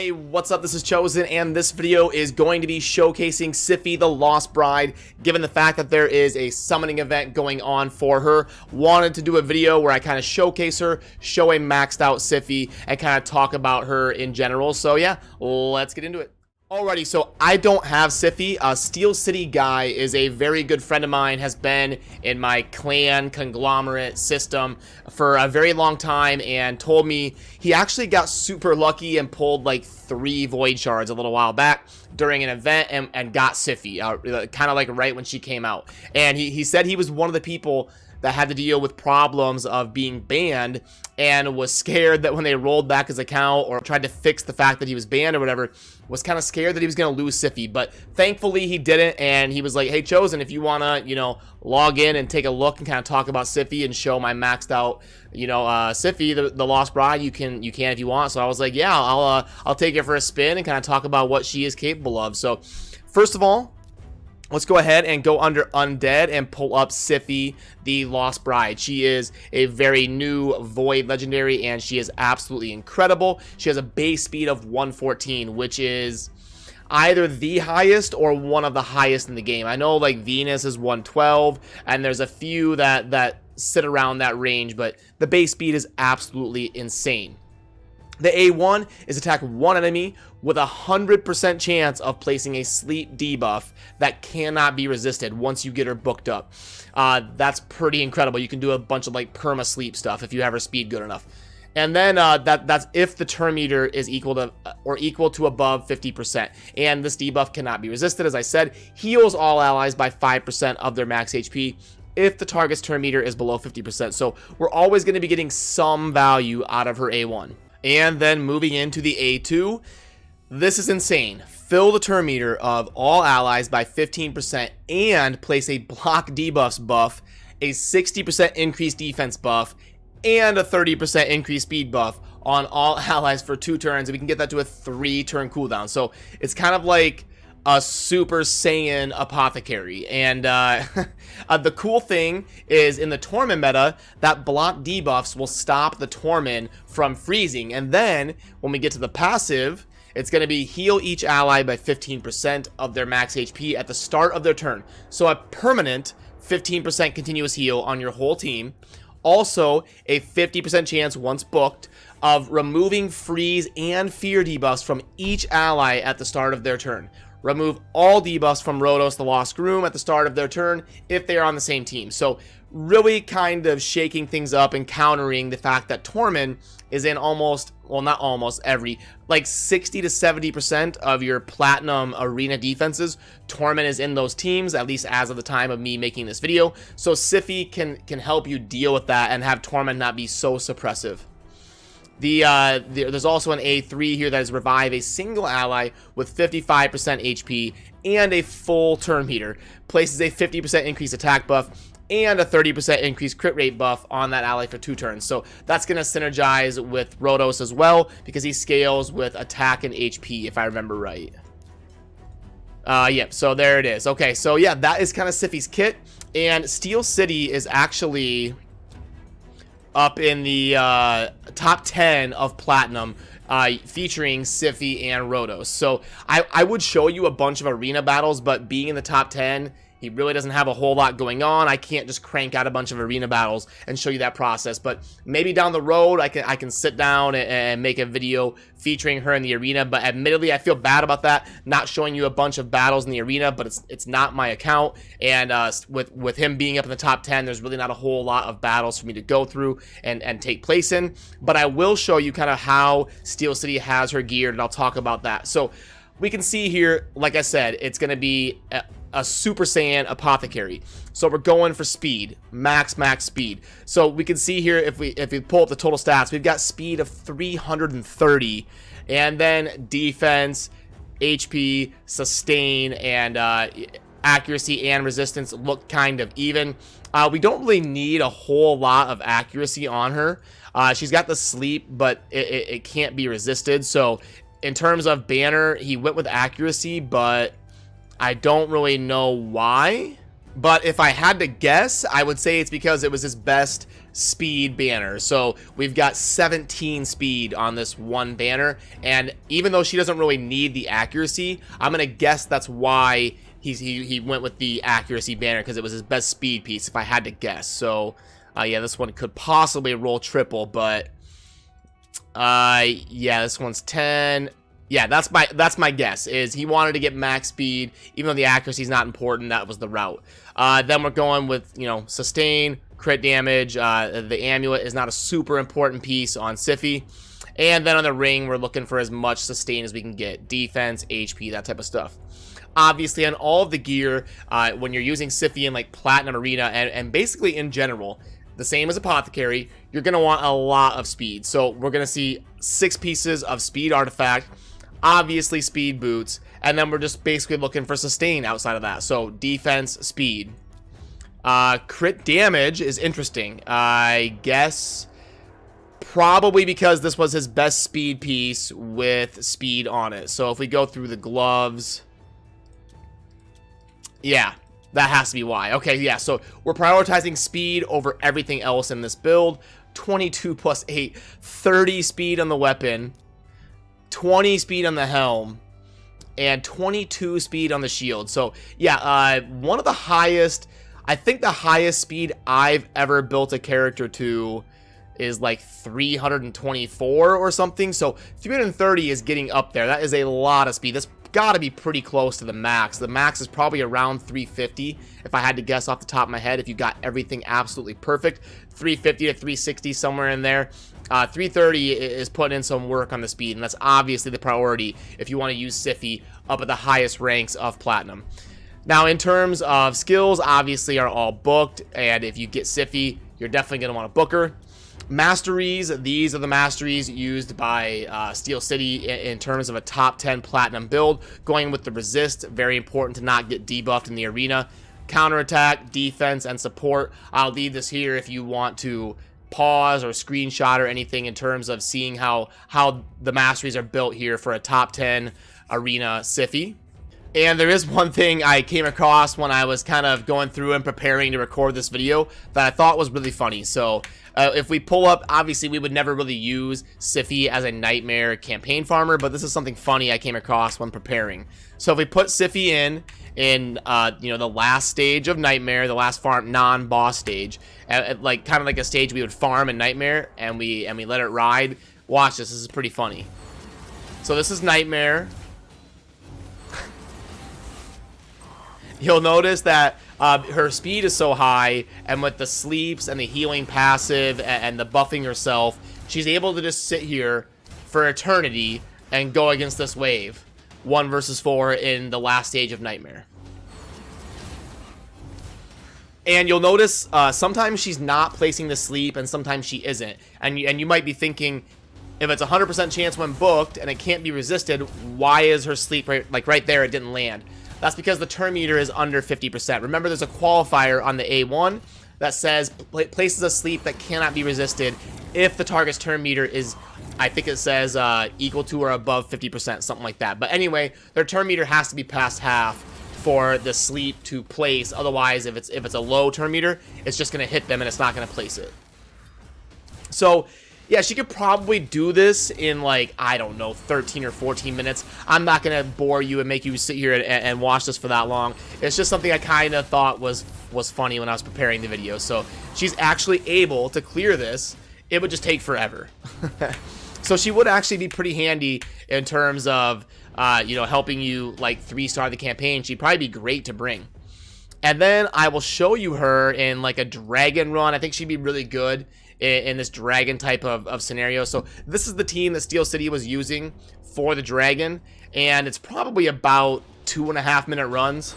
Hey, what's up? This is Chosen, and this video is going to be showcasing Siphi, the Lost Bride. Given the fact that there is a summoning event going on for her, wanted to do a video where I kind of showcase her, show a maxed out Siphi, and kind of talk about her in general. So yeah, let's get into it. Alrighty, so I don't have Siphi. Steel City Guy is a very good friend of mine, has been in my clan conglomerate system for a very long time, and told me he actually got super lucky and pulled like 3 Void Shards a little while back during an event and got Siphi, kind of like right when she came out. And he said he was one of the people that had to deal with problems of being banned and was scared that when they rolled back his account or tried to fix the fact that he was banned or whatever, was kind of scared that he was going to lose Siphi. But thankfully he didn't, and he was like, hey, Chosen, if you want to, log in and take a look and kind of talk about Siphi and show my maxed out, Siphi, the Lost Bride, you can if you want. So I was like, yeah, I'll take it for a spin and kind of talk about what she is capable of. So first of all, let's go ahead and go under Undead and pull up Siphi, the Lost Bride. She is a very new Void Legendary, and she is absolutely incredible. She has a base speed of 114, which is either the highest or one of the highest in the game. I know like Venus is 112, and there's a few that sit around that range, but the base speed is absolutely insane. The A1 is attack one enemy with a 100% chance of placing a sleep debuff that cannot be resisted once you get her booked up. That's pretty incredible. You can do a bunch of like perma sleep stuff if you have her speed good enough. And then that's if the turn meter is equal to above 50%. And this debuff cannot be resisted. As I said, heals all allies by 5% of their max HP if the target's turn meter is below 50%. So we're always going to be getting some value out of her A1. And then moving into the A2, this is insane. Fill the turn meter of all allies by 15% and place a block debuffs buff, a 60% increased defense buff, and a 30% increased speed buff on all allies for 2 turns. And we can get that to a 3-turn cooldown. So it's kind of like a Super Saiyan Apothecary. And the cool thing is in the Torment meta, that block debuffs will stop the Torment from freezing. And then when we get to the passive, it's going to be heal each ally by 15% of their max HP at the start of their turn. So a permanent 15% continuous heal on your whole team. Also a 50% chance once booked of removing freeze and fear debuffs from each ally at the start of their turn. Remove all debuffs from Rhodos, the Lost Groom, at the start of their turn if they are on the same team. So really kind of shaking things up and countering the fact that Torment is in almost, well, not almost every, like 60 to 70% of your Platinum Arena defenses. Torment is in those teams, at least as of the time of me making this video. So Siphi can help you deal with that and have Torment not be so suppressive. There's also an A3 here that is revive a single ally with 55% HP and a full turn meter. Places a 50% increased attack buff and a 30% increased crit rate buff on that ally for 2 turns. So that's going to synergize with Rhodos as well because he scales with attack and HP, if I remember right. Yep, so there it is. Okay, so yeah, that is kind of Siphi's kit. And Steel City is actually up in the top 10 of Platinum, featuring Siphi and Rhodos. So I would show you a bunch of arena battles, but being in the top 10, he really doesn't have a whole lot going on. I can't just crank out a bunch of arena battles and show you that process. But maybe down the road, I can sit down and make a video featuring her in the arena. But admittedly, I feel bad about that, not showing you a bunch of battles in the arena. But it's not my account, and with him being up in the top 10, there's really not a whole lot of battles for me to go through and take place in. But I will show you kind of how Steel City has her geared, and I'll talk about that. So we can see here, like I said, it's going to be a Super Saiyan Apothecary. So we're going for speed, max speed. So we can see here, if we pull up the total stats, we've got speed of 330, and then defense, HP, sustain, and accuracy and resistance look kind of even. We don't really need a whole lot of accuracy on her. She's got the sleep, but it can't be resisted. So in terms of banner, he went with accuracy, but I don't really know why. But if I had to guess, I would say it's because it was his best speed banner. So we've got 17 speed on this one banner, and even though she doesn't really need the accuracy, I'm gonna guess that's why he went with the accuracy banner, because it was his best speed piece, if I had to guess. So yeah, this one could possibly roll triple, but yeah, this one's 10. Yeah, that's my guess, is he wanted to get max speed, even though the accuracy is not important. That was the route. Then we're going with, you know, sustain, crit damage. The amulet is not a super important piece on Siphi. And then on the ring, we're looking for as much sustain as we can get. Defense, HP, that type of stuff. Obviously, on all of the gear, when you're using Siphi in like Platinum Arena, and basically in general, the same as Apothecary, you're going to want a lot of speed. So we're going to see 6 pieces of speed artifact, obviously speed boots, and then we're just basically looking for sustain outside of that. So defense, speed. Crit damage is interesting. I guess probably because this was his best speed piece with speed on it. So if we go through the gloves, yeah, that has to be why. Okay, yeah, so we're prioritizing speed over everything else in this build. 22 plus 8, 30 speed on the weapon, 20 speed on the helm, and 22 speed on the shield. So yeah, one of the highest, I think the highest speed I've ever built a character to is like 324 or something. So 330 is getting up there. That is a lot of speed. That's got to be pretty close to the max. The max is probably around 350 if I had to guess off the top of my head, if you got everything absolutely perfect. 350 to 360, somewhere in there. 330 is putting in some work on the speed, and that's obviously the priority if you want to use Siphi up at the highest ranks of Platinum. Now, in terms of skills, obviously are all booked, and if you get Siphi, you're definitely going to want to book her. Masteries, these are the masteries used by Steel City in terms of a top 10 Platinum build. Going with the resist, very important to not get debuffed in the arena. Counterattack, defense, and support. I'll leave this here if you want to pause or screenshot or anything in terms of seeing how the masteries are built here for a top 10 arena Siphi. And there is one thing I came across when I was kind of going through and preparing to record this video that I thought was really funny. So if we pull up, obviously we would never really use Siphi as a Nightmare campaign farmer, but this is something funny I came across when preparing. So if we put Siphi in you know, the last stage of Nightmare, the last farm non-boss stage, like kind of like a stage we would farm in Nightmare, and we let it ride. Watch this. This is pretty funny. So this is Nightmare. You'll notice that her speed is so high, and with the sleeps and the healing passive and the buffing herself, she's able to just sit here for eternity and go against this wave. 1 versus 4 in the last stage of Nightmare. And you'll notice sometimes she's not placing the sleep, and sometimes she isn't. And you might be thinking, if it's 100% chance when booked and it can't be resisted, why is her sleep right there? It didn't land. That's because the turn meter is under 50%. Remember, there's a qualifier on the A1 that says places a sleep that cannot be resisted if the target's turn meter is, I think it says, equal to or above 50%, something like that. But anyway, their turn meter has to be past half for the sleep to place. Otherwise, if it's a low turn meter, it's just going to hit them and it's not going to place it. So yeah, she could probably do this in, like, I don't know, 13 or 14 minutes. I'm not going to bore you and make you sit here and watch this for that long. It's just something I kind of thought was funny when I was preparing the video. So she's actually able to clear this. It would just take forever. So she would actually be pretty handy in terms of, you know, helping you, like, 3-star the campaign. She'd probably be great to bring. And then I will show you her in, like, a dragon run. I think she'd be really good in this dragon type of scenario. So this is the team that Steel City was using for the dragon, and it's probably about 2.5-minute runs.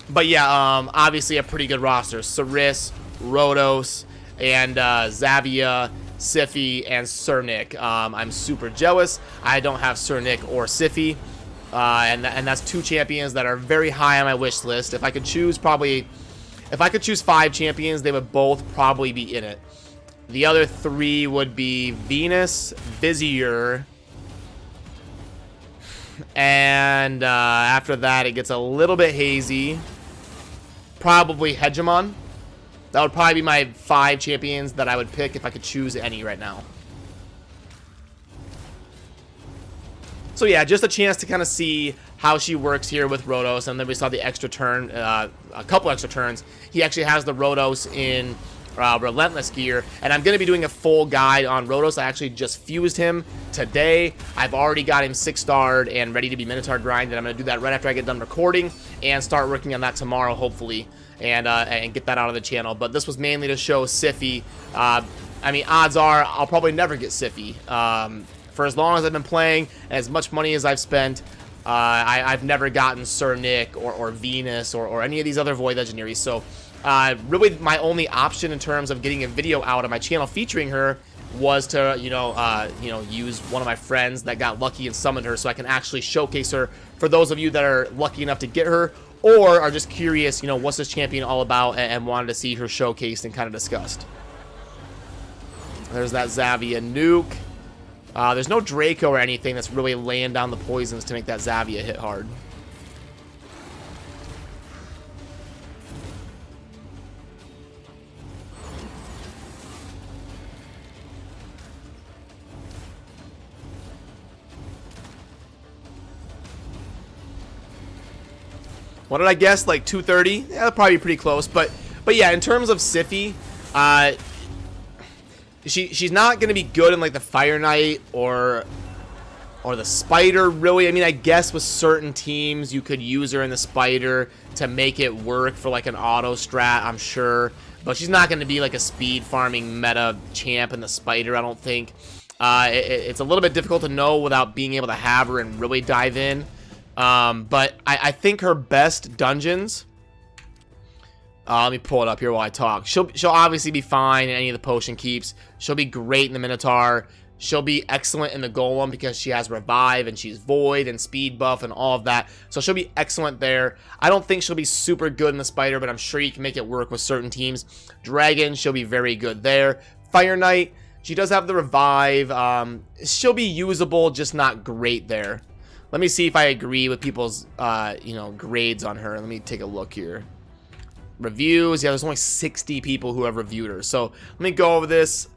But yeah, obviously a pretty good roster. Saris, Rhodos, and Zavia, Siphi, and Cernic. I'm super jealous. I don't have Cernic or Siphi, and that's 2 champions that are very high on my wish list. If I could choose 5 champions, they would both probably be in it. The other 3 would be Venus, Vizier, and after that it gets a little bit hazy. Probably Hegemon. That would probably be my 5 champions that I would pick if I could choose any right now. So yeah, just a chance to kind of see how she works here with Rotos, and then we saw the extra turn, a couple extra turns. He actually has the Rotos in Relentless gear, and I'm going to be doing a full guide on Rotos. I actually just fused him today. I've already got him 6-starred and ready to be Minotaur grinded. I'm going to do that right after I get done recording and start working on that tomorrow, hopefully, and get that out of the channel. But this was mainly to show Siphi. I mean, odds are I'll probably never get Siphi. For as long as I've been playing, and as much money as I've spent, I've never gotten Sir Nick or Venus or any of these other Void Legendaries. So really my only option in terms of getting a video out on my channel featuring her was to, use one of my friends that got lucky and summoned her so I can actually showcase her for those of you that are lucky enough to get her or are just curious, what's this champion all about and wanted to see her showcased and kind of discussed. There's that Xavia nuke. There's no Draco or anything that's really laying down the poisons to make that Xavia hit hard. What did I guess? Like 230? Yeah, probably pretty close. But yeah, in terms of Siphi, she's not gonna be good in like the Fire Knight or the Spider, really. I mean, I guess with certain teams you could use her in the Spider to make it work for like an auto strat, I'm sure. But she's not gonna be like a speed farming meta champ in the Spider, I don't think. It's a little bit difficult to know without being able to have her and really dive in. But I think her best dungeons. Let me pull it up here while I talk. She'll obviously be fine in any of the potion keeps. She'll be great in the Minotaur. She'll be excellent in the Golem because she has Revive and she's Void and Speed buff and all of that. So she'll be excellent there. I don't think she'll be super good in the Spider, but I'm sure you can make it work with certain teams. Dragon, she'll be very good there. Fire Knight, she does have the Revive. She'll be usable, just not great there. Let me see if I agree with people's, grades on her. Let me take a look here. Reviews. Yeah, there's only 60 people who have reviewed her. So let me go over this.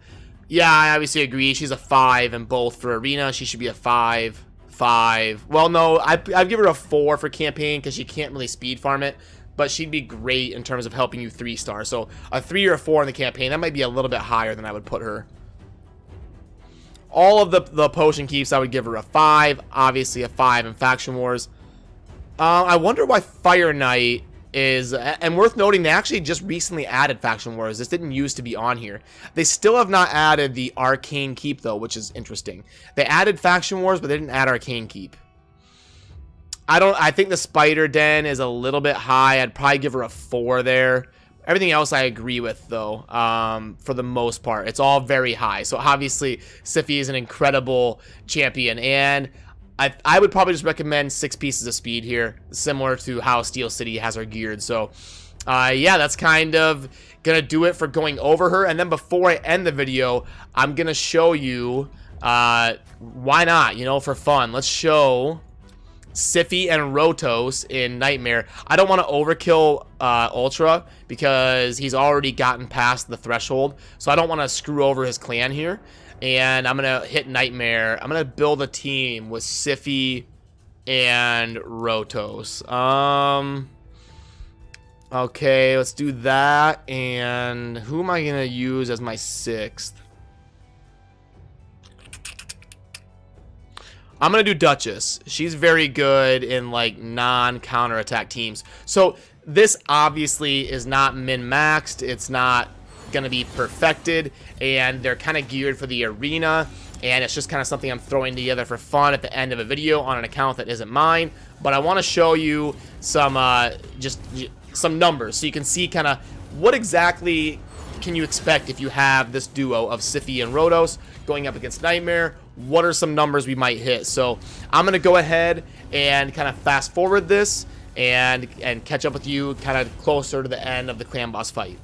Yeah, I obviously agree. She's a 5 in both for Arena. She should be a 5. 5. Well, no, I'd give her a 4 for campaign because she can't really speed farm it. But she'd be great in terms of helping you 3-star. So a 3 or a 4 in the campaign. That might be a little bit higher than I would put her. All of the potion keeps, I would give her a 5. Obviously a 5 in Faction Wars. I wonder why Fire Knight is, and worth noting, they actually just recently added Faction Wars. This didn't used to be on here. They still have not added the Arcane Keep, though, which is interesting. They added Faction Wars, but they didn't add Arcane Keep. I think the Spider Den is a little bit high. I'd probably give her a 4 there. Everything else I agree with, though, for the most part. It's all very high. So, obviously, Siphi is an incredible champion. And I would probably just recommend 6 pieces of speed here, similar to how Steel City has her geared. So, yeah, that's kind of going to do it for going over her. And then before I end the video, I'm going to show you, why not, for fun. Let's show Siphi and Rotos in Nightmare. I don't want to overkill Ultra because he's already gotten past the threshold, so I don't want to screw over his clan here. And I'm gonna hit Nightmare. I'm gonna build a team with Siphi and Rotos. Okay, let's do that. And who am I gonna use as my 6th? I'm going to do Duchess. She's very good in, like, non-counterattack teams. So, this obviously is not min-maxed. It's not going to be perfected. And they're kind of geared for the arena. And it's just kind of something I'm throwing together for fun at the end of a video on an account that isn't mine. But I want to show you some, just some numbers. So you can see kind of what exactly can you expect if you have this duo of Siphi and Rotos going up against Nightmare. What are some numbers we might hit? So I'm going to go ahead and kind of fast forward this and catch up with you kind of closer to the end of the clan boss fight.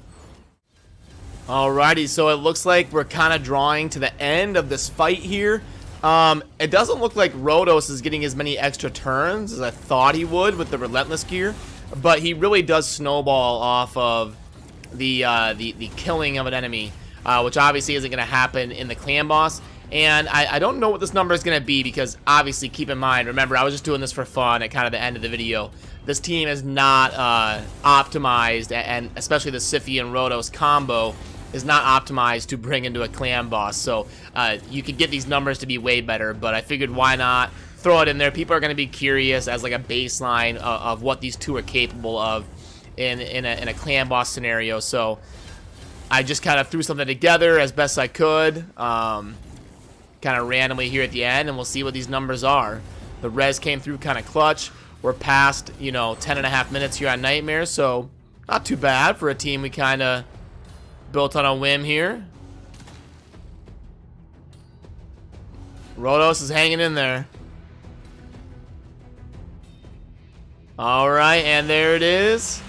Alrighty, so it looks like we're kind of drawing to the end of this fight here. It doesn't look like Rotos is getting as many extra turns as I thought he would with the Relentless gear, but he really does snowball off of the killing of an enemy, which obviously isn't going to happen in the clan boss. And I don't know what this number is going to be, because obviously, keep in mind, remember, I was just doing this for fun at kind of the end of the video. This team is not optimized, and especially the Siphi and Rotos combo is not optimized to bring into a clan boss. So you could get these numbers to be way better, but I figured why not throw it in there. People are going to be curious as like a baseline of what these two are capable of in a clan boss scenario. So I just kind of threw something together as best I could, kind of randomly here at the end, and we'll see what these numbers are. The res came through kind of clutch. We're past, you know, 10.5 minutes here on Nightmare, so not too bad for a team we kind of built on a whim here. Rotos is hanging in there. All right, and there it is.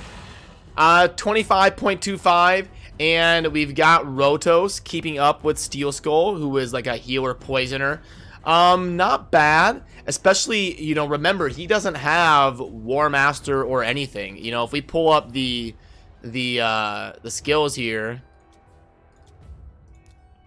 25.25, and we've got Rotos keeping up with Steel Skull, who is like a healer poisoner. Not bad, especially, you know, remember, he doesn't have War Master or anything. You know, if we pull up the skills here,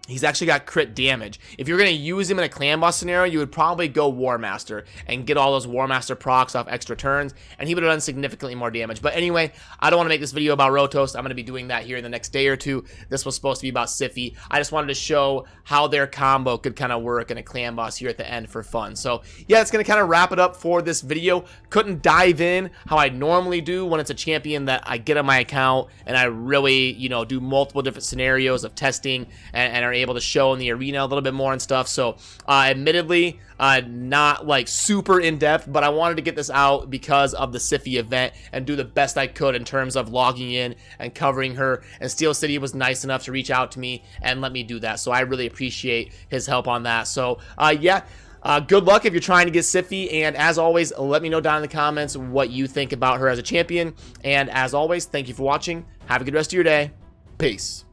he's actually got crit damage. If you're going to use him in a clan boss scenario, you would probably go War Master and get all those War Master procs off extra turns, and he would have done significantly more damage. But anyway, I don't want to make this video about Rotos. I'm going to be doing that here in the next day or two. This was supposed to be about Siphi. I just wanted to show how their combo could kind of work in a clan boss here at the end for fun. So yeah, it's going to kind of wrap it up for this video. Couldn't dive in how I normally do when it's a champion that I get on my account and I really, you know, do multiple different scenarios of testing and are able to show in the arena a little bit more and stuff. So admittedly, not like super in-depth, but I wanted to get this out because of the Siphi event and do the best I could in terms of logging in and covering her, and Steel City was nice enough to reach out to me and let me do that, so I really appreciate his help on that. So yeah, good luck if you're trying to get Siphi, and as always, let me know down in the comments what you think about her as a champion, and as always, thank you for watching. Have a good rest of your day. Peace.